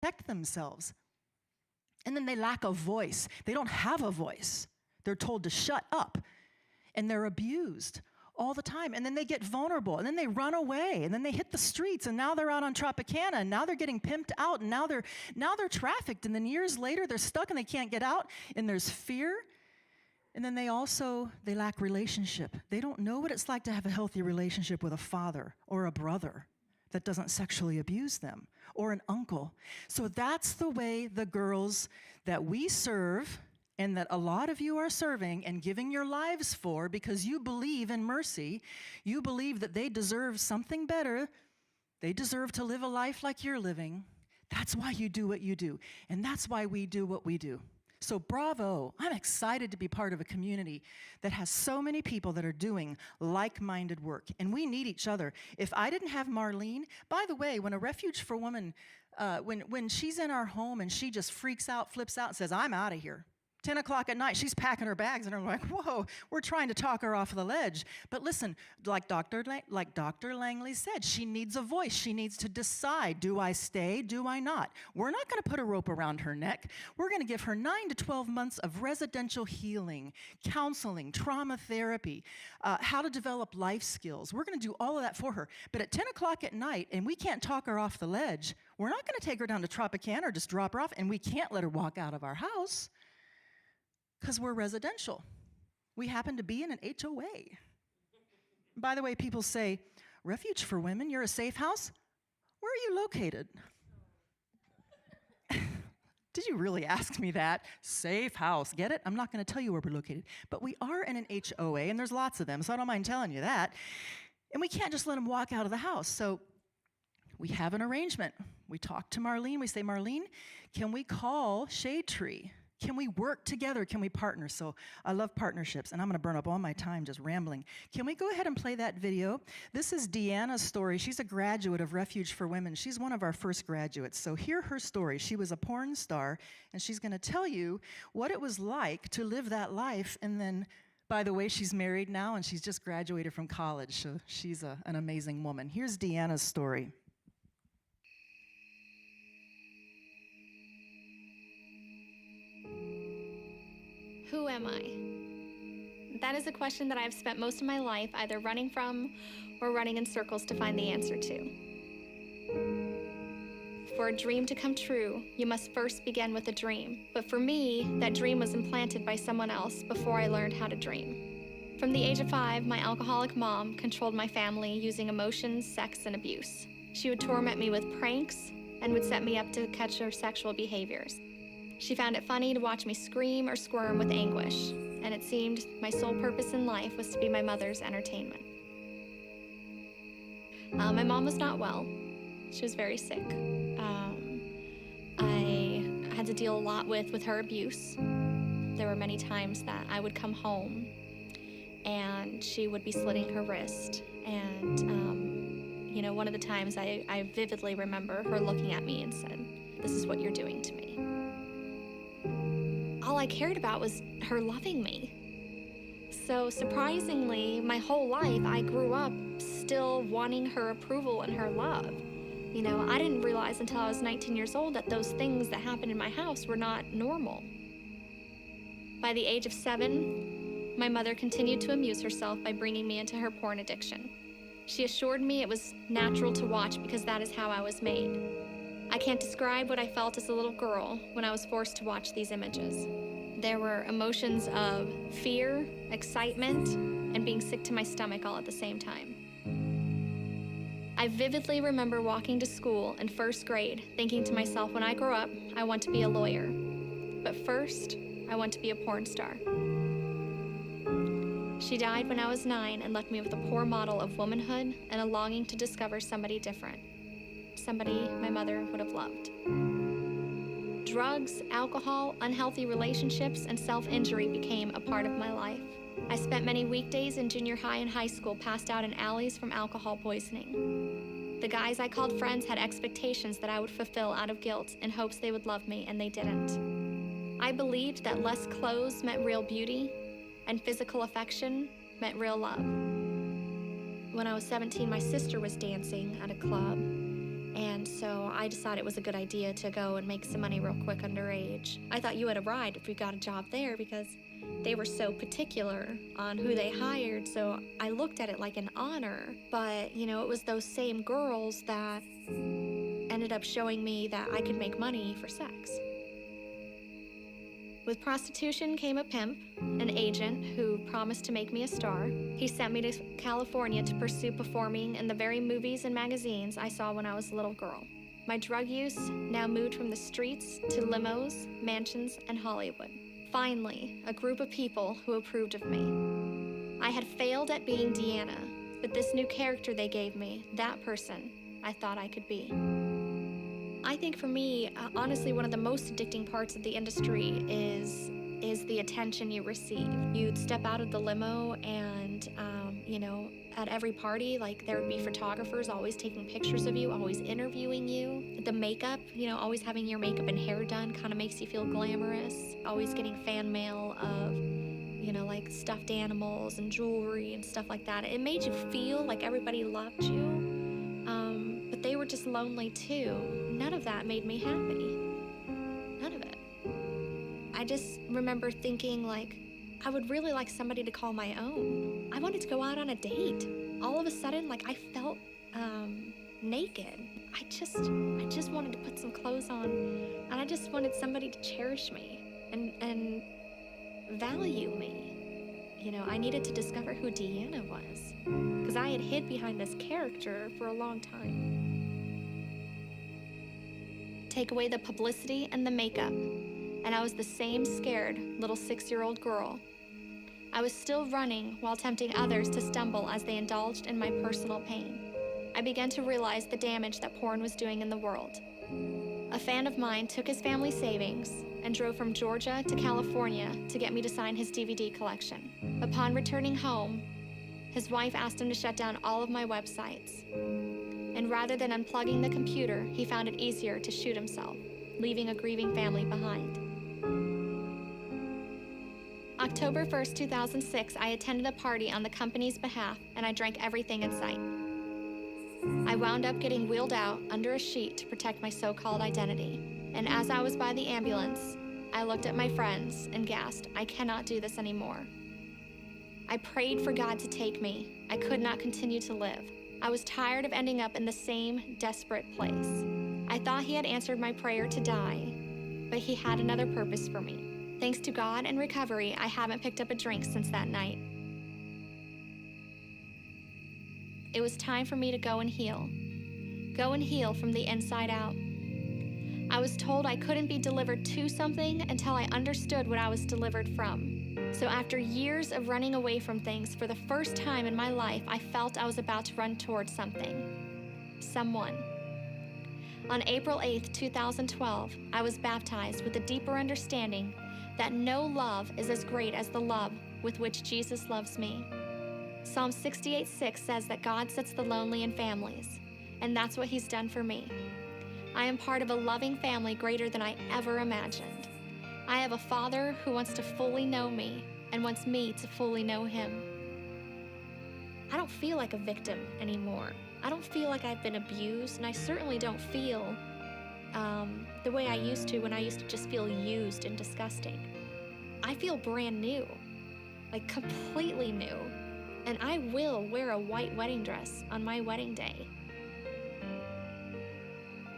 protect themselves. And then they lack a voice. They don't have a voice. They're told to shut up, and they're abused all the time. And then they get vulnerable, and then they run away, and then they hit the streets, and now they're out on Tropicana, and now they're getting pimped out, and now they're trafficked, and then years later they're stuck and they can't get out, and there's fear. And then they lack relationship. They don't know what it's like to have a healthy relationship with a father or a brother that doesn't sexually abuse them, or an uncle. So that's the way the girls that we serve, and that a lot of you are serving and giving your lives for, because you believe in mercy, you believe that they deserve something better, they deserve to live a life like you're living. That's why you do what you do, and that's why we do what we do. So bravo, I'm excited to be part of a community that has so many people that are doing like-minded work, and we need each other. If I didn't have Marlene, by the way, when a Refuge for Women, when she's in our home and she just freaks out, flips out, and says, I'm out of here, 10 o'clock at night, she's packing her bags, and I'm like, whoa, we're trying to talk her off the ledge. But listen, like Dr. Langley said, she needs a voice. She needs to decide, do I stay, do I not? We're not gonna put a rope around her neck. We're gonna give her 9 to 12 months of residential healing, counseling, trauma therapy, how to develop life skills. We're gonna do all of that for her. But at 10 o'clock at night, and we can't talk her off the ledge, we're not gonna take her down to Tropicana or just drop her off, and we can't let her walk out of our house, because we're residential. We happen to be in an HOA. By the way, people say, Refuge for Women, you're a safe house? Where are you located? Did you really ask me that? Safe house, get it? I'm not gonna tell you where we're located, but we are in an HOA, and there's lots of them, so I don't mind telling you that. And we can't just let them walk out of the house. So we have an arrangement. We talk to Marlene, we say, Marlene, can we call Shade Tree? Can we work together? Can we partner? So I love partnerships, and I'm gonna burn up all my time just rambling. Can we go ahead and play that video? This is Deanna's story. She's a graduate of Refuge for Women. She's one of our first graduates. So hear her story. She was a porn star, and she's gonna tell you what it was like to live that life. And then, by the way, she's married now, and she's just graduated from college. So she's an amazing woman. Here's Deanna's story. Who am I? That is a question that I've spent most of my life either running from or running in circles to find the answer to. For a dream to come true, you must first begin with a dream. But for me, that dream was implanted by someone else before I learned how to dream. From the age of 5, my alcoholic mom controlled my family using emotions, sex, and abuse. She would torment me with pranks and would set me up to catch her sexual behaviors. She found it funny to watch me scream or squirm with anguish, and it seemed my sole purpose in life was to be my mother's entertainment. My mom was not well. She was very sick. I had to deal a lot with her abuse. There were many times that I would come home and she would be slitting her wrist. And, you know, one of the times I vividly remember her looking at me and said, "This is what you're doing to me." All I cared about was her loving me. So surprisingly, my whole life, I grew up still wanting her approval and her love. You know, I didn't realize until I was 19 years old that those things that happened in my house were not normal. By the age of 7, my mother continued to amuse herself by bringing me into her porn addiction. She assured me it was natural to watch because that is how I was made. I can't describe what I felt as a little girl when I was forced to watch these images. There were emotions of fear, excitement, and being sick to my stomach all at the same time. I vividly remember walking to school in 1st grade, thinking to myself, when I grow up, I want to be a lawyer. But first, I want to be a porn star. She died when I was 9 and left me with a poor model of womanhood and a longing to discover somebody different. Somebody my mother would have loved. Drugs, alcohol, unhealthy relationships, and self-injury became a part of my life. I spent many weekdays in junior high and high school passed out in alleys from alcohol poisoning. The guys I called friends had expectations that I would fulfill out of guilt in hopes they would love me, and they didn't. I believed that less clothes meant real beauty, and physical affection meant real love. When I was 17, my sister was dancing at a club, And so I decided it was a good idea to go and make some money real quick underage. I thought you had a ride if you got a job there because they were so particular on who they hired. So I looked at it like an honor. But, you know, it was those same girls that ended up showing me that I could make money for sex. With prostitution came a pimp, an agent who promised to make me a star. He sent me to California to pursue performing in the very movies and magazines I saw when I was a little girl. My drug use now moved from the streets to limos, mansions, and Hollywood. Finally, a group of people who approved of me. I had failed at being Deanna, but this new character they gave me, that person, I thought I could be. I think for me, honestly, one of the most addicting parts of the industry is the attention you receive. You'd step out of the limo and, you know, at every party, like there would be photographers always taking pictures of you, always interviewing you. The makeup, you know, always having your makeup and hair done kind of makes you feel glamorous. Always getting fan mail of, you know, like stuffed animals and jewelry and stuff like that. It made you feel like everybody loved you. But they were just lonely too. None of that made me happy. None of it. I just remember thinking like, I would really like somebody to call my own. I wanted to go out on a date. All of a sudden, like I felt naked. I just wanted to put some clothes on, and I just wanted somebody to cherish me and value me. You know, I needed to discover who Deanna was, because I had hid behind this character for a long time. Take away the publicity and the makeup, and I was the same scared little 6-year-old girl. I was still running while tempting others to stumble as they indulged in my personal pain. I began to realize the damage that porn was doing in the world. A fan of mine took his family savings and drove from Georgia to California to get me to sign his DVD collection. Upon returning home, his wife asked him to shut down all of my websites. And rather than unplugging the computer, he found it easier to shoot himself, leaving a grieving family behind. October 1st, 2006, I attended a party on the company's behalf, and I drank everything in sight. I wound up getting wheeled out under a sheet to protect my so-called identity. And as I was by the ambulance, I looked at my friends and gasped, I cannot do this anymore. I prayed for God to take me. I could not continue to live. I was tired of ending up in the same desperate place. I thought he had answered my prayer to die, but he had another purpose for me. Thanks to God and recovery, I haven't picked up a drink since that night. It was time for me to go and heal. Go and heal from the inside out. I was told I couldn't be delivered to something until I understood what I was delivered from. So after years of running away from things, for the first time in my life, I felt I was about to run towards something. Someone. On April 8th, 2012, I was baptized with a deeper understanding that no love is as great as the love with which Jesus loves me. Psalm 68:6 says that God sets the lonely in families, and that's what he's done for me. I am part of a loving family greater than I ever imagined. I have a father who wants to fully know me and wants me to fully know him. I don't feel like a victim anymore. I don't feel like I've been abused, and I certainly don't feel the way I used to when I used to just feel used and disgusting. I feel brand new, like completely new, and I will wear a white wedding dress on my wedding day.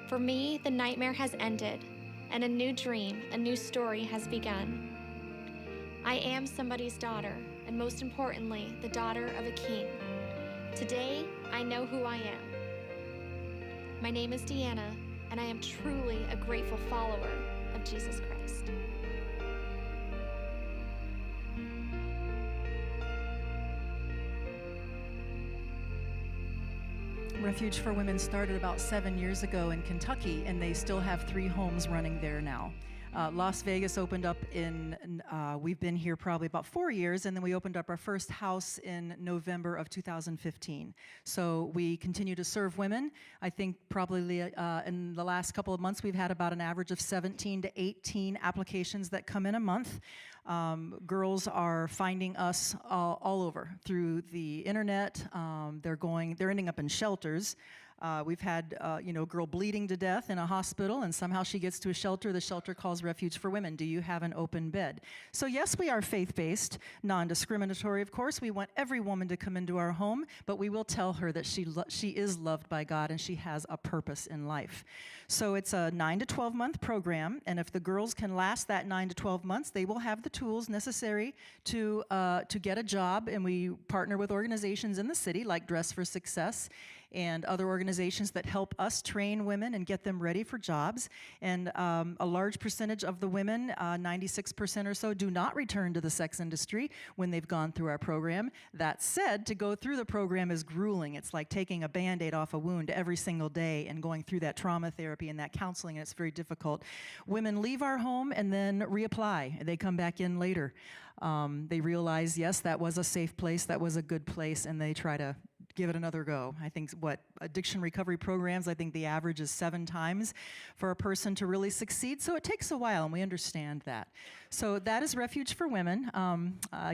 For me, the nightmare has ended, and a new dream, a new story has begun. I am somebody's daughter, and most importantly, the daughter of a king. Today, I know who I am. My name is Deanna, and I am truly a grateful follower of Jesus Christ. Refuge for Women started about 7 years ago in Kentucky, and they still have 3 homes running there now. Las Vegas opened up we've been here probably about 4 years, and then we opened up our first house in November of 2015. So we continue to serve women. I think probably in the last couple of months, we've had about an average of 17 to 18 applications that come in a month. Girls are finding us all over through the internet. They're ending up in shelters. We've had, a girl bleeding to death in a hospital, and somehow she gets to a shelter. The shelter calls Refuge for Women. Do you have an open bed? So yes, we are faith-based, non-discriminatory, of course. We want every woman to come into our home, but we will tell her that she is loved by God and she has a purpose in life. So it's a 9 to 12 month program, and if the girls can last that 9 to 12 months, they will have the tools necessary to get a job. And we partner with organizations in the city like Dress for Success and other organizations that help us train women and get them ready for jobs. And a large percentage of the women, 96% or so, do not return to the sex industry when they've gone through our program. That said, to go through the program is grueling. It's like taking a Band-Aid off a wound every single day and going through that trauma therapy and that counseling, and it's very difficult. Women leave our home and then reapply. They come back in later. They realize, yes, that was a safe place, that was a good place, and they try to give it another go. I think addiction recovery programs, I think the average is 7 times for a person to really succeed. So it takes a while, and we understand that. So that is Refuge for Women.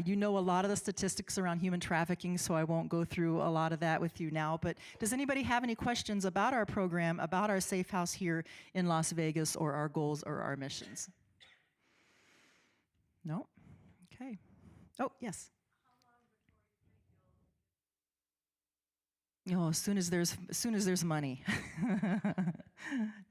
You know a lot of the statistics around human trafficking, so I won't go through a lot of that with you now. But does anybody have any questions about our program, about our safe house here in Las Vegas, or our goals or our missions? No? Okay. Oh, yes. Oh, as soon as there's money.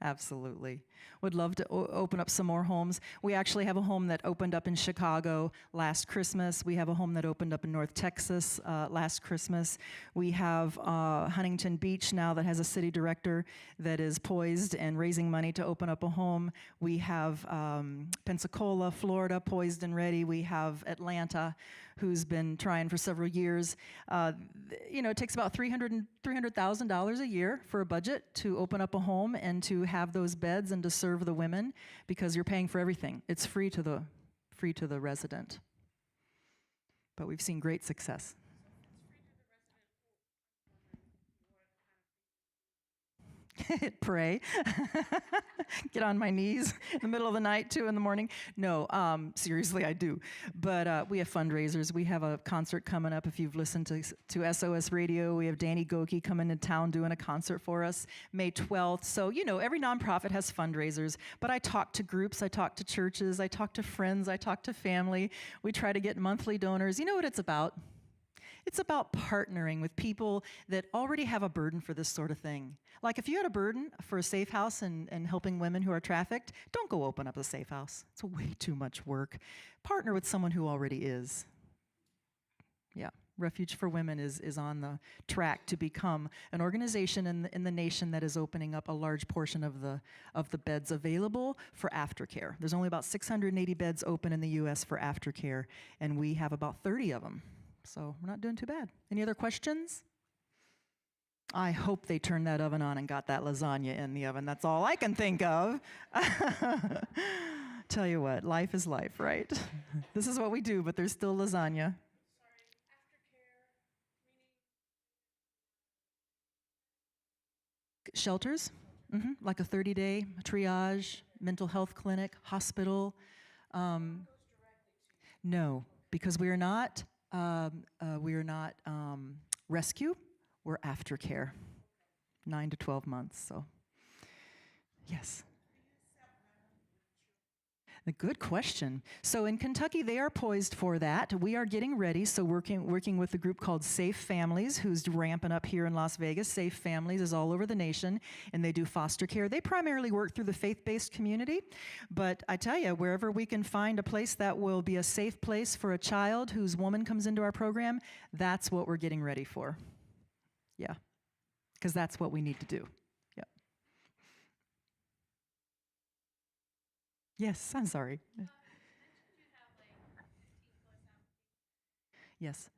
Absolutely. Would love to open up some more homes. We actually have a home that opened up in Chicago last Christmas. We have a home that opened up in North Texas last Christmas. We have Huntington Beach now that has a city director that is poised and raising money to open up a home. We have Pensacola, Florida, poised and ready. We have Atlanta, who's been trying for several years. It takes about $300,000 a year for a budget to open up a home and to have those beds and to serve the women, because you're paying for everything. It's free to the resident. But we've seen great success. Pray. Get on my knees in the middle of the night, 2 in the morning. No, seriously, I do. But we have fundraisers. We have a concert coming up. If you've listened to SOS Radio, we have Danny Goki coming to town doing a concert for us May 12th. So, every nonprofit has fundraisers. But I talk to groups. I talk to churches. I talk to friends. I talk to family. We try to get monthly donors. You know what it's about? It's about partnering with people that already have a burden for this sort of thing. Like if you had a burden for a safe house and helping women who are trafficked, don't go open up a safe house. It's way too much work. Partner with someone who already is. Yeah, Refuge for Women is on the track to become an organization in the nation that is opening up a large portion of the beds available for aftercare. There's only about 680 beds open in the U.S. for aftercare, and we have about 30 of them. So we're not doing too bad. Any other questions? I hope they turned that oven on and got that lasagna in the oven. That's all I can think of. Tell you what, life is life, right? This is what we do, but there's still lasagna. Shelters, like a 30-day triage, mental health clinic, hospital. No, because we are not rescue. We're aftercare, 9 to 12 months. So, yes. A good question. So in Kentucky, they are poised for that. We are getting ready. So working with a group called Safe Families, who's ramping up here in Las Vegas. Safe Families is all over the nation, and they do foster care. They primarily work through the faith-based community, but I tell you, wherever we can find a place that will be a safe place for a child whose woman comes into our program, that's what we're getting ready for. Yeah, because that's what we need to do. Yes, I'm sorry. Yes.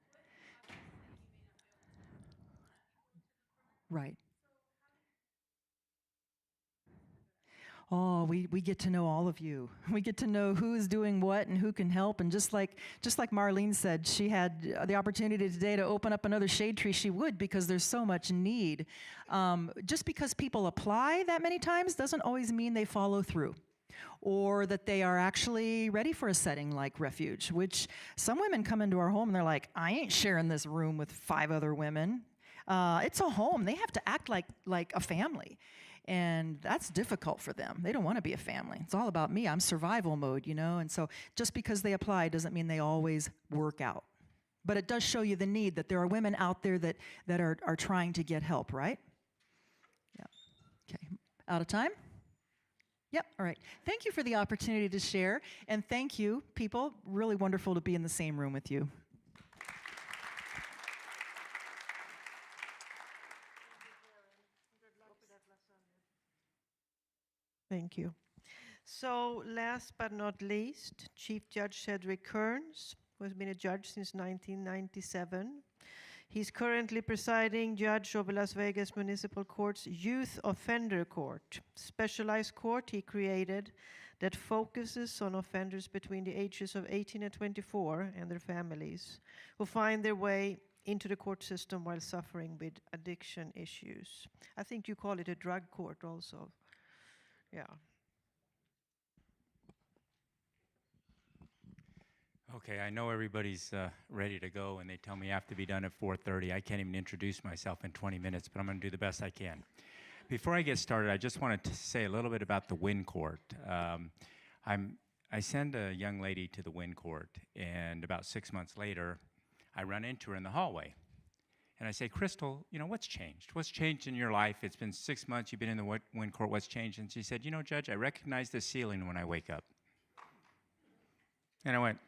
Right. Oh, we get to know all of you. We get to know who is doing what and who can help. And just like Marlene said, she had the opportunity today to open up another shade tree. She would, because there's so much need. Just because people apply that many times doesn't always mean they follow through, or that they are actually ready for a setting like Refuge, which some women come into our home and they're like, I ain't sharing this room with 5 other women. It's a home. They have to act like a family. And that's difficult for them. They don't want to be a family. It's all about me. I'm survival mode, you know? And so just because they apply doesn't mean they always work out. But it does show you the need that there are women out there that are trying to get help, right? Yeah. Okay. Out of time? Yep. All right. Thank you for the opportunity to share. And thank you, people. Really wonderful to be in the same room with you. Thank you. So last but not least, Chief Judge Cedric Kearns, who has been a judge since 1997. He's currently presiding judge over Las Vegas Municipal Court's Youth Offender Court, specialized court he created that focuses on offenders between the ages of 18 and 24 and their families who find their way into the court system while suffering with addiction issues. I think you call it a drug court also. Yeah. Okay, I know everybody's ready to go, and they tell me I have to be done at 4:30. I can't even introduce myself in 20 minutes, but I'm going to do the best I can. Before I get started, I just wanted to say a little bit about the Wynn Court. I send a young lady to the Wynn Court, and about 6 months later, I run into her in the hallway. And I say, Crystal, you know, what's changed? What's changed in your life? It's been 6 months, you've been in the Wynn Court, what's changed? And she said, you know, Judge, I recognize the ceiling when I wake up. And I went,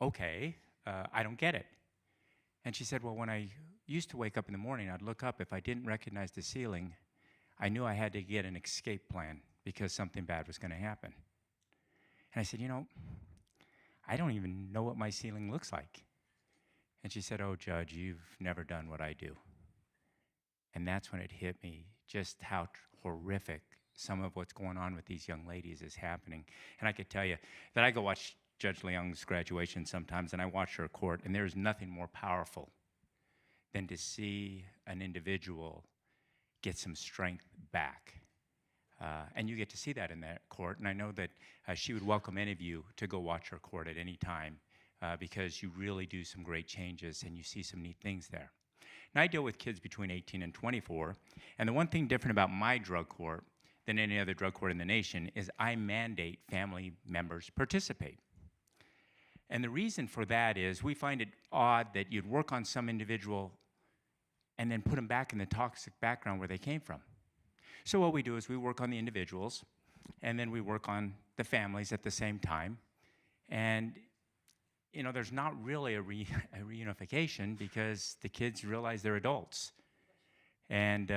okay, I don't get it. And she said, well, when I used to wake up in the morning, I'd look up. If I didn't recognize the ceiling, I knew I had to get an escape plan because something bad was going to happen. And I said, you know, I don't even know what my ceiling looks like. And she said, oh, Judge, you've never done what I do. And that's when it hit me, just how horrific some of what's going on with these young ladies is happening. And I could tell you that I go watch Judge Leung's graduation sometimes, and I watch her court, and there's nothing more powerful than to see an individual get some strength back. And you get to see that in that court, and I know that she would welcome any of you to go watch her court at any time because you really do some great changes and you see some neat things there. Now, I deal with kids between 18 and 24, and the one thing different about my drug court than any other drug court in the nation is I mandate family members participate. And the reason for that is we find it odd that you'd work on some individual and then put them back in the toxic background where they came from. So what we do is we work on the individuals, and then we work on the families at the same time. And you know, there's not really a reunification because the kids realize they're adults. And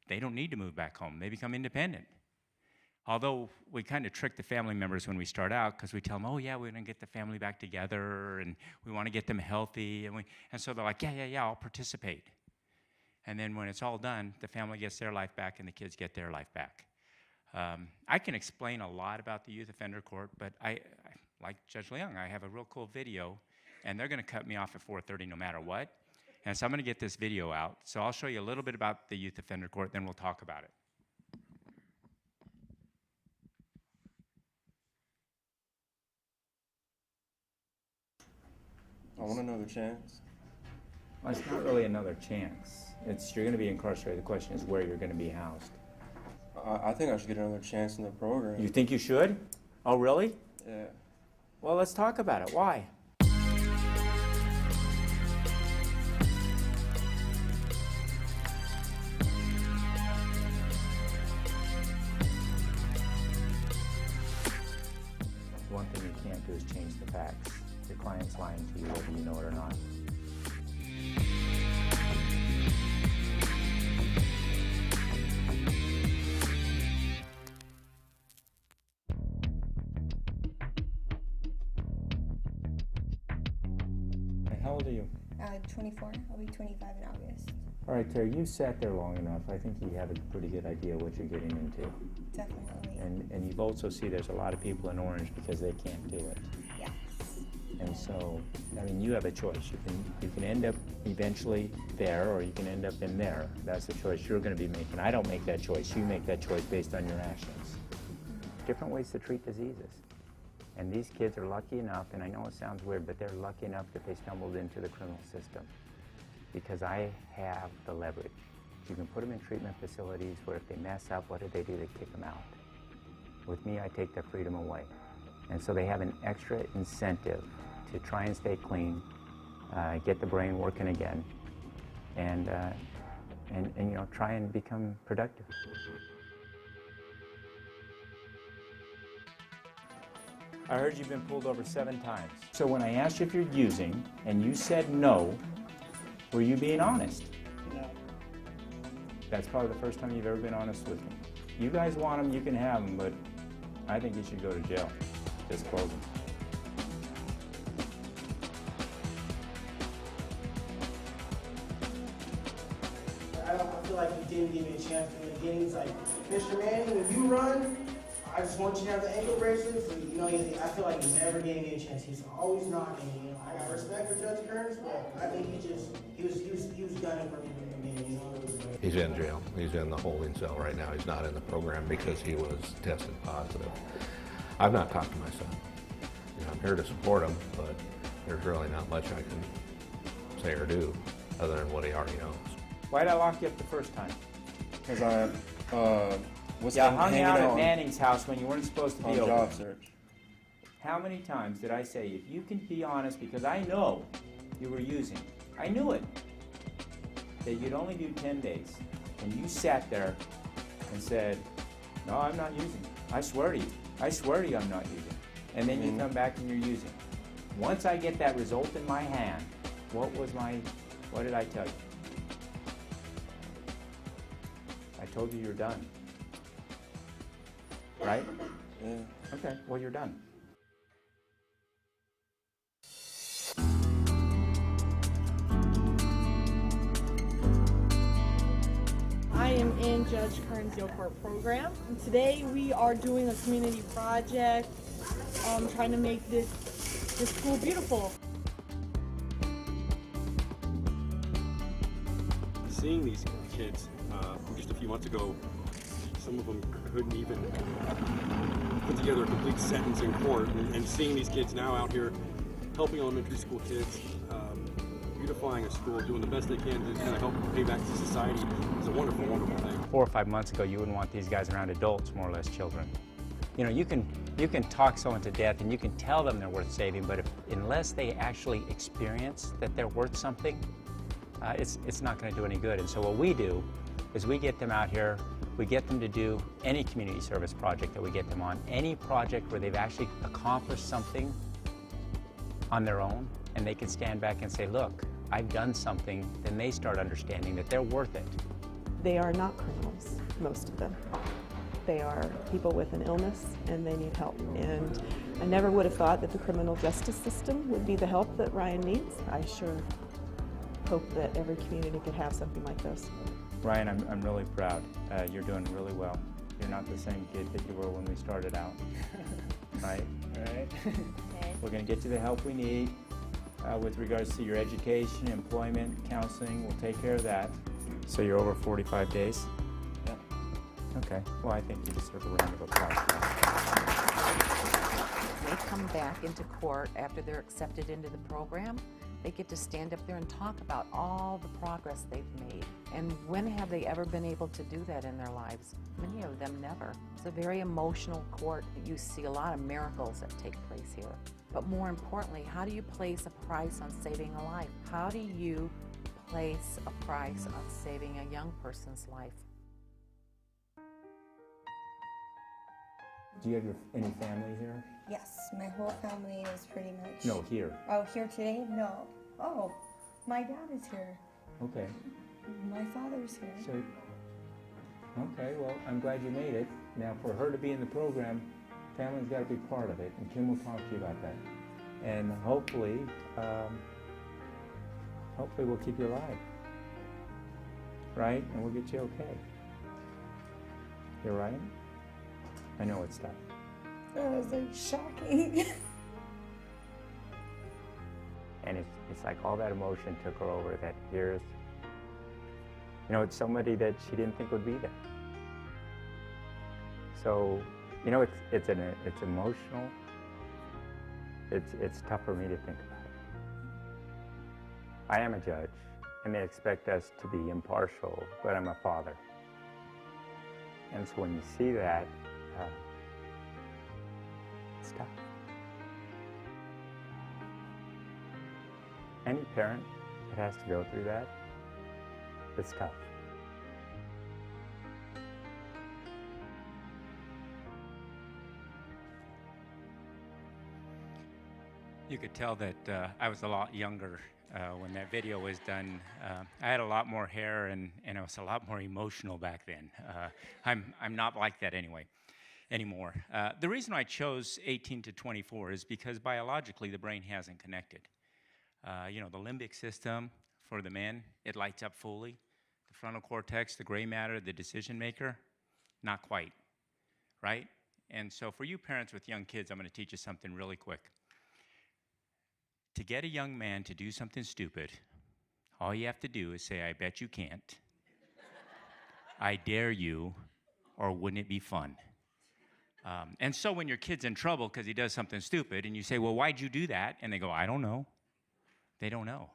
they don't need to move back home. They become independent. Although we kind of trick the family members when we start out because we tell them, oh yeah, we're gonna get the family back together and we wanna get them healthy. And so they're like, yeah, I'll participate. And then when it's all done, the family gets their life back and the kids get their life back. I can explain a lot about the Youth Offender Court, but I like Judge Leung, I have a real cool video, and they're gonna cut me off at 4:30 no matter what. And so I'm gonna get this video out. So I'll show you a little bit about the Youth Offender Court, then we'll talk about it. I want another chance. Well, it's not really another chance. You're going to be incarcerated. The question is where you're going to be housed. I think I should get another chance in the program. You think you should? Oh, really? Yeah. Well, let's talk about it. Why? One thing you can't do is change the facts. Your client's lying to you whether you know it or not. How old are you? 24. I'll be 25 in August. All right, Terry, you sat there long enough. I think you have a pretty good idea what you're getting into. Definitely. And you also see there's a lot of people in orange because they can't do it. Yes. And so, I mean, you have a choice. You can end up eventually there, or you can end up in there. That's the choice you're going to be making. I don't make that choice. You make that choice based on your actions. Different ways to treat diseases. And these kids are lucky enough, and I know it sounds weird, but they're lucky enough that they stumbled into the criminal system. because I have the leverage. You can put them in treatment facilities where if they mess up, what do? They kick them out. With me, I take their freedom away. And so they have an extra incentive to try and stay clean, get the brain working again, and you know, try and become productive. I heard you've been pulled over 7 times. So when I asked you if you're using, and you said no, were you being honest? No. That's probably the first time you've ever been honest with me. You guys want them, you can have them, but I think you should go to jail. Just close them. I feel like he didn't give me a chance in the beginning. He's like, Mr. Manning, when you run, I just want you to have the ankle bracelets. And, you know, I feel like he never gave me a chance. He's always knocking me. You know, I got respect for Judge Kearns, but I think he was gunning for me in the beginning. You know, he's in jail. He's in the holding cell right now. He's not in the program because he was tested positive. I've not talked to my son. You know, I'm here to support him, but there's really not much I can say or do other than what he already knows. Why did I lock you up the first time? Because I was hung hanging out at out Manning's house when you weren't supposed to be on over. job search. How many times did I say, if you can be honest, because I know you were using, I knew it, that you'd only do 10 days, and you sat there and said, no, I'm not using. I swear to you. I swear to you I'm not using. And then you come back and you're using. Once I get that result in my hand, what did I tell you? I told you you're done. Right? Yeah. Okay, well, you're done. I am in Judge Kearns' Youth Court program. And today we are doing a community project, trying to make this school beautiful. Seeing these kids just a few months ago, some of them couldn't even put together a complete sentence in court, and seeing these kids now out here helping elementary school kids, beautifying a school, doing the best they can to kind of help pay back to society is a wonderful, wonderful thing. 4 or 5 months ago, you wouldn't want these guys around adults, more or less children. You know, you can talk someone to death and you can tell them they're worth saving, but unless they actually experience that they're worth something, it's not going to do any good. And so what we do is we get them out here, we get them to do any community service project that we get them on, any project where they've actually accomplished something on their own, and they can stand back and say, look, I've done something, then they start understanding that they're worth it. They are not criminals, most of them. They are people with an illness and they need help. And I never would have thought that the criminal justice system would be the help that Ryan needs. I sure hope that every community could have something like this. Ryan, I'm really proud. You're doing really well. You're not the same kid that you were when we started out, right? Right. We're going to get you the help we need with regards to your education, employment, counseling. We'll take care of that. So you're over 45 days? Yeah. Okay. Well, I think you deserve a round of applause. They come back into court after they're accepted into the program. They get to stand up there and talk about all the progress they've made. And when have they ever been able to do that in their lives? Many of them never. It's a very emotional court. You see a lot of miracles that take place here. But more importantly, how do you place a price on saving a life? How do you place a price on saving a young person's life? Do you have any family here? Yes, my whole family is pretty much. No, here. Oh, here today? No. Oh, my dad is here. Okay. My father's here. So, okay, well, I'm glad you made it. Now, for her to be in the program, family's got to be part of it, and Kim will talk to you about that. And hopefully we'll keep you alive, right? And we'll get you okay. You all right? I know it's tough. That was like shocking. And it's like all that emotion took her over, that here's, you know, it's somebody that she didn't think would be there. So, you know, it's emotional. It's tough for me to think about it. I am a judge, and they expect us to be impartial, but I'm a father. And so when you see that, it's tough. Any parent that has to go through that, it's tough. You could tell that I was a lot younger when that video was done. I had a lot more hair and I was a lot more emotional back then. I'm not like that anymore. The reason I chose 18 to 24 is because biologically the brain hasn't connected. You know, the limbic system for the men, it lights up fully. The frontal cortex, the gray matter, the decision maker, not quite, right? And so for you parents with young kids, I'm going to teach you something really quick. To get a young man to do something stupid, all you have to do is say, I bet you can't. I dare you, or wouldn't it be fun? And so when your kid's in trouble because he does something stupid, and you say, well, why'd you do that? And they go, I don't know. They don't know.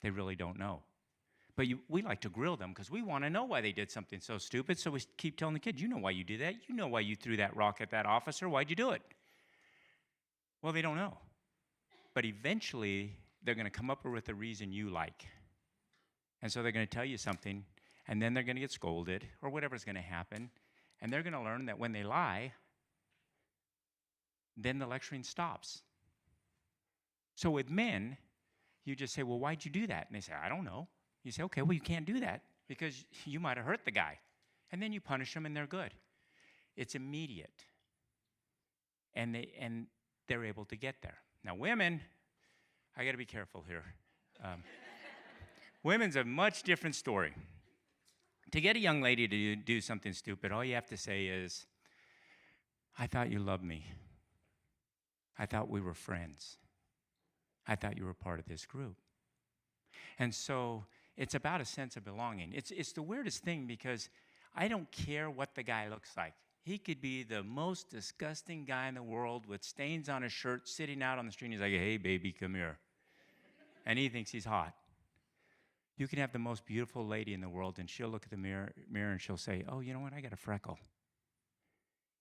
They really don't know. But we like to grill them because we want to know why they did something so stupid, so we keep telling the kid, you know why you did that. You know why you threw that rock at that officer. Why'd you do it? Well, they don't know. But eventually, they're going to come up with a reason you like. And so they're going to tell you something, and then they're going to get scolded, or whatever's going to happen, and they're going to learn that when they lie, then the lecturing stops. So with men, you just say, well, why'd you do that? And they say, I don't know. You say, okay, well, you can't do that because you might have hurt the guy. And then you punish them, and they're good. It's immediate. And they're able to get there. Now, women, I got to be careful here. Women's a much different story. To get a young lady to do something stupid, all you have to say is, I thought you loved me. I thought we were friends. I thought you were part of this group. And so it's about a sense of belonging. It's the weirdest thing because I don't care what the guy looks like. He could be the most disgusting guy in the world with stains on his shirt, sitting out on the street, and he's like, hey, baby, come here. And he thinks he's hot. You can have the most beautiful lady in the world, and she'll look at the mirror and she'll say, oh, you know what, I got a freckle.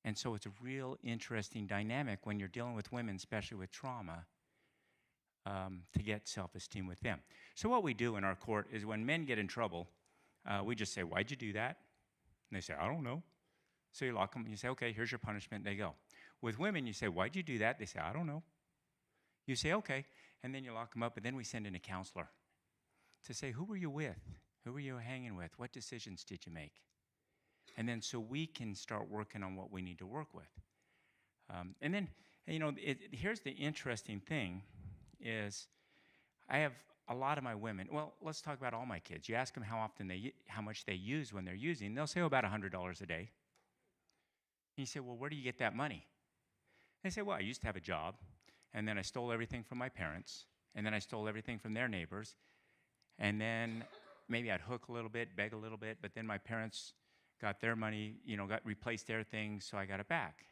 And so it's a real interesting dynamic when you're dealing with women, especially with trauma, to get self-esteem with them. So what we do in our court is when men get in trouble, we just say, why'd you do that? And they say, I don't know. So you lock them, and you say, okay, here's your punishment, they go. With women, you say, why'd you do that? They say, I don't know. You say, okay, and then you lock them up, and then we send in a counselor to say, who were you with? Who were you hanging with? What decisions did you make? And then so we can start working on what we need to work with. And then, you know, here's the interesting thing is I have a lot of my women, well, let's talk about all my kids. You ask them how much they use when they're using, they'll say, oh, about $100 a day. And you say, well, where do you get that money? They say, well, I used to have a job, and then I stole everything from my parents, and then I stole everything from their neighbors, and then maybe I'd hook a little bit, beg a little bit, but then my parents got their money, you know, replaced their things, so I got it back.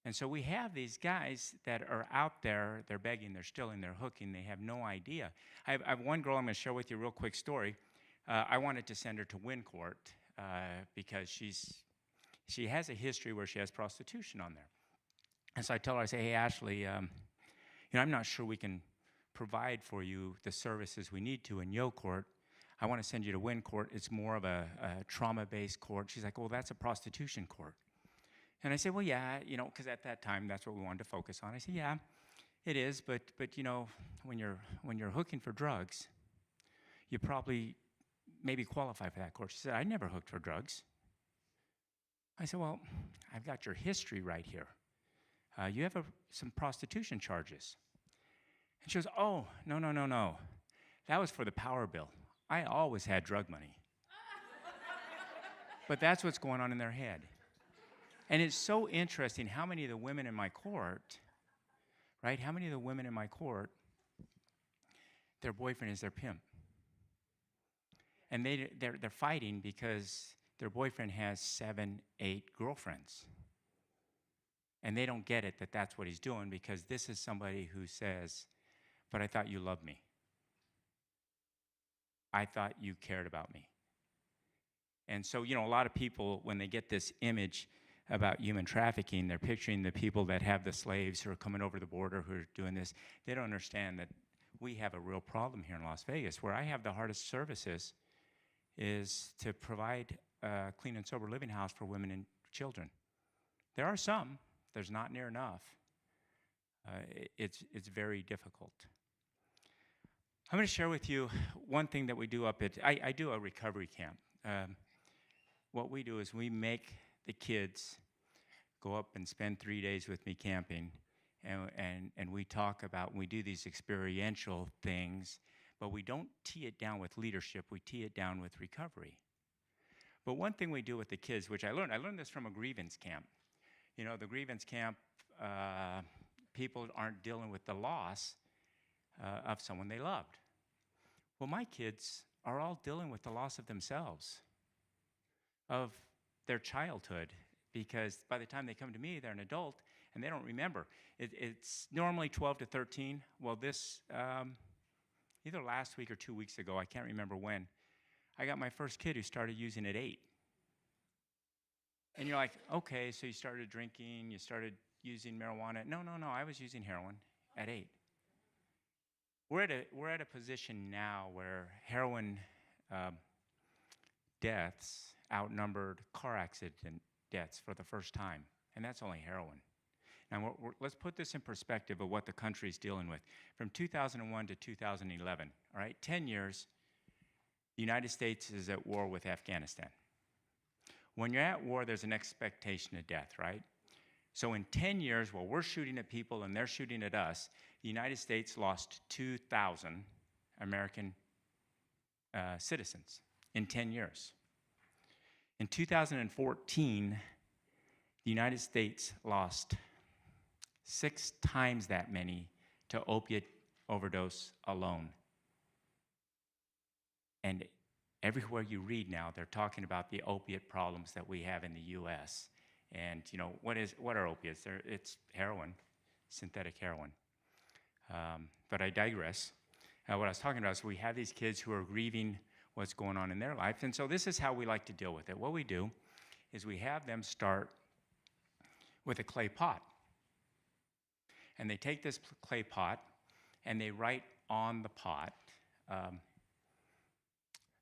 And so we have these guys that are out there, they're begging, they're stealing, they're hooking, they have no idea. I have one girl I'm going to share with you a real quick story. I wanted to send her to Wynn Court because she has a history where she has prostitution on there. And so I tell her, I say, hey, Ashley, you know, I'm not sure we can provide for you the services we need to in Yo Court. I want to send you to Wynn Court. It's more of a trauma-based court. She's like, well, that's a prostitution court. And I said, well, yeah, you know, because at that time, that's what we wanted to focus on. I said, yeah, it is, but you know, when you're hooking for drugs, you probably maybe qualify for that court. She said, I never hooked for drugs. I said, well, I've got your history right here. You have some prostitution charges. And she goes, oh, no. That was for the power bill. I always had drug money. But that's what's going on in their head. And it's so interesting how many of the women in my court, right, how many of the women in my court, their boyfriend is their pimp. And they're fighting because their boyfriend has 7, 8 girlfriends. And they don't get it that that's what he's doing because this is somebody who says, but I thought you loved me. I thought you cared about me. And so, you know, a lot of people, when they get this image about human trafficking, they're picturing the people that have the slaves who are coming over the border who are doing this. They don't understand that we have a real problem here in Las Vegas. Where I have the hardest services is to provide a clean and sober living house for women and children. There are some, there's not near enough. It's very difficult. I'm going to share with you one thing that we do up at, I do a recovery camp. What we do is we make the kids go up and spend 3 days with me camping, and we talk about, we do these experiential things, but we don't tee it down with leadership, we tee it down with recovery. But one thing we do with the kids, which I learned this from a grievance camp. You know, the grievance camp, people aren't dealing with the loss of someone they loved. Well, my kids are all dealing with the loss of themselves, of their childhood, because by the time they come to me, they're an adult, and they don't remember. It's normally 12 to 13. Well, this, either last week or 2 weeks ago, I can't remember when, I got my first kid who started using at 8. And you're like, okay, so you started drinking, you started using marijuana. No, I was using heroin at 8. We're at a position now where heroin deaths outnumbered car accident deaths for the first time, and that's only heroin. Now, let's put this in perspective of what the country's dealing with. From 2001 to 2011, all right, 10 years, the United States is at war with Afghanistan. When you're at war, there's an expectation of death, right? So in 10 years, while we're shooting at people and they're shooting at us, the United States lost 2,000 American citizens in 10 years. In 2014, the United States lost 6 times that many to opiate overdose alone. And everywhere you read now, they're talking about the opiate problems that we have in the U.S. And you know, what are opiates? It's heroin, synthetic heroin. But I digress. What I was talking about is we have these kids who are grieving what's going on in their life. And so this is how we like to deal with it. What we do is we have them start with a clay pot. And they take this clay pot and they write on the pot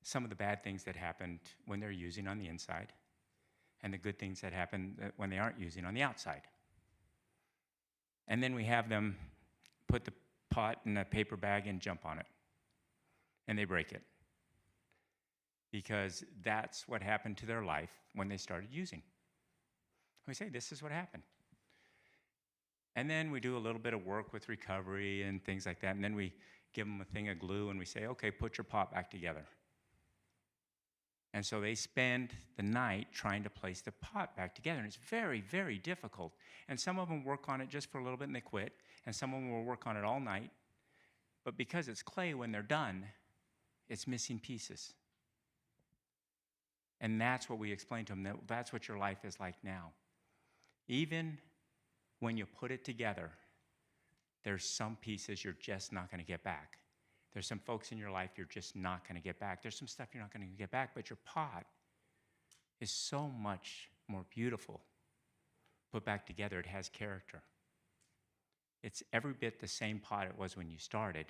some of the bad things that happened when they're using on the inside and the good things that happen when they aren't using on the outside. And then we have them put the pot in a paper bag and jump on it. And they break it. Because that's what happened to their life when they started using. We say, this is what happened. And then we do a little bit of work with recovery and things like that. And then we give them a thing of glue and we say, okay, put your pot back together. And so they spend the night trying to place the pot back together. And it's very, very difficult. And some of them work on it just for a little bit and they quit. And some of them will work on it all night. But because it's clay, when they're done, it's missing pieces. And that's what we explain to them, that's what your life is like now. Even when you put it together, there's some pieces you're just not going to get back. There's some folks in your life you're just not going to get back. There's some stuff you're not going to get back, but your pot is so much more beautiful. Put back together, it has character. It's every bit the same pot it was when you started.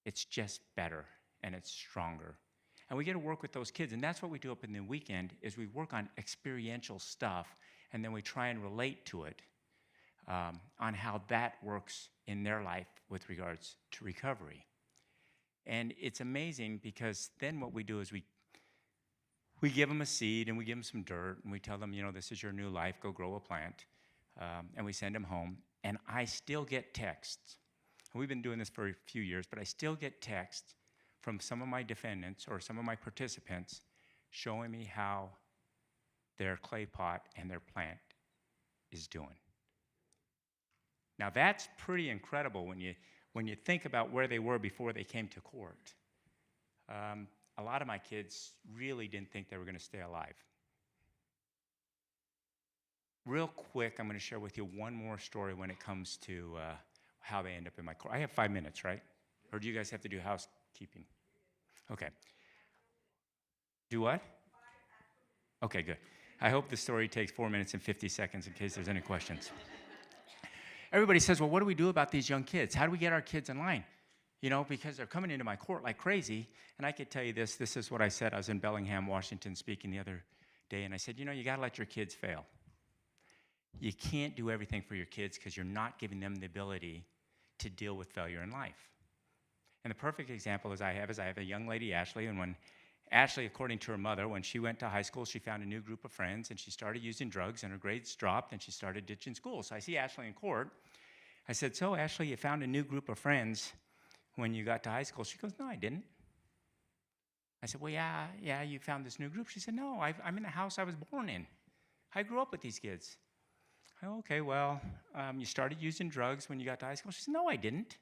It's just better and it's stronger. And we get to work with those kids, and that's what we do up in the weekend, is we work on experiential stuff, and then we try and relate to it on how that works in their life with regards to recovery. And it's amazing because then what we do is we give them a seed and we give them some dirt, and we tell them, you know, this is your new life, go grow a plant, and we send them home. And I still get texts. And we've been doing this for a few years, but I still get texts from some of my defendants or some of my participants showing me how their clay pot and their plant is doing. Now that's pretty incredible when you think about where they were before they came to court. A lot of my kids really didn't think they were going to stay alive. Real quick, I'm going to share with you one more story when it comes to how they end up in my court. I have 5 minutes, right? Or do you guys have to do housekeeping? Okay. Do what? Okay, good. I hope the story takes 4 minutes and 50 seconds in case there's any questions. Everybody says, well, what do we do about these young kids? How do we get our kids in line? You know, because they're coming into my court like crazy. And I could tell you this is what I said. I was in Bellingham, Washington, speaking the other day, and I said, you know, you got to let your kids fail. You can't do everything for your kids because you're not giving them the ability to deal with failure in life. And the perfect example is I have a young lady, Ashley, and when Ashley, according to her mother, when she went to high school, she found a new group of friends, and she started using drugs, and her grades dropped, and she started ditching school. So I see Ashley in court. I said, so, Ashley, you found a new group of friends when you got to high school? She goes, no, I didn't. I said, well, yeah, you found this new group. She said, no, I'm in the house I was born in. I grew up with these kids. Okay, well, you started using drugs when you got to high school? She said, no, I didn't.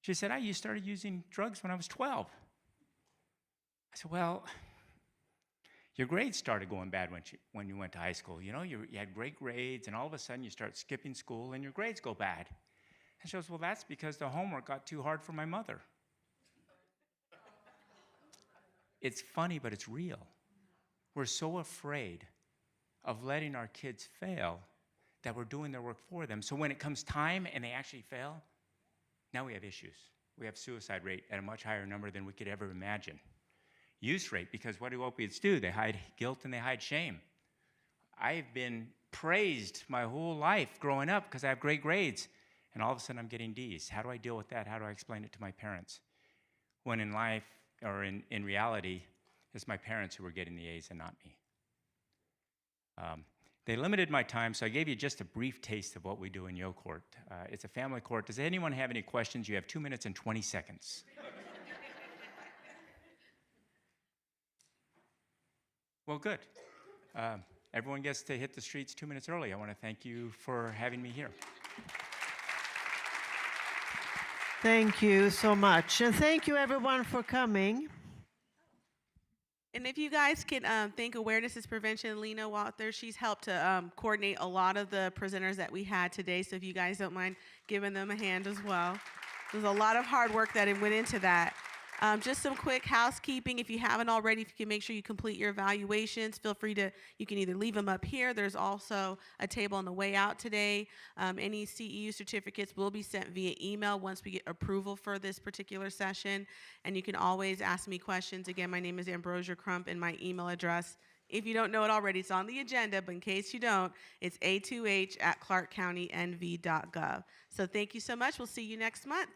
She said, you started using drugs when I was 12. I said, well, your grades started going bad when you went to high school. You know, you had great grades, and all of a sudden you start skipping school, and your grades go bad. And she goes, well, that's because the homework got too hard for my mother. It's funny, but it's real. We're so afraid of letting our kids fail that we're doing their work for them. So when it comes time and they actually fail, now we have issues. We have suicide rate at a much higher number than we could ever imagine. Use rate, because what do opiates do? They hide guilt and they hide shame. I've been praised my whole life growing up because I have great grades, and all of a sudden I'm getting D's. How do I deal with that? How do I explain it to my parents? When in life, or in reality, it's my parents who were getting the A's and not me. They limited my time, so I gave you just a brief taste of what we do in Yo Court. It's a family court. Does anyone have any questions? You have 2 minutes and 20 seconds. Well, good. Everyone gets to hit the streets 2 minutes early. I want to thank you for having me here. Thank you so much. And thank you, everyone, for coming. And if you guys can think awareness is prevention, Lena Walther, she's helped to coordinate a lot of the presenters that we had today. So if you guys don't mind giving them a hand as well. There's a lot of hard work that went into that. Just some quick housekeeping. If you haven't already, if you can make sure you complete your evaluations, feel free to, you can either leave them up here. There's also a table on the way out today. Any CEU certificates will be sent via email once we get approval for this particular session. And you can always ask me questions. Again, my name is Ambrosia Crump, and my email address, if you don't know it already, it's on the agenda, but in case you don't, it's a2h@clarkcountynv.gov. So thank you so much. We'll see you next month.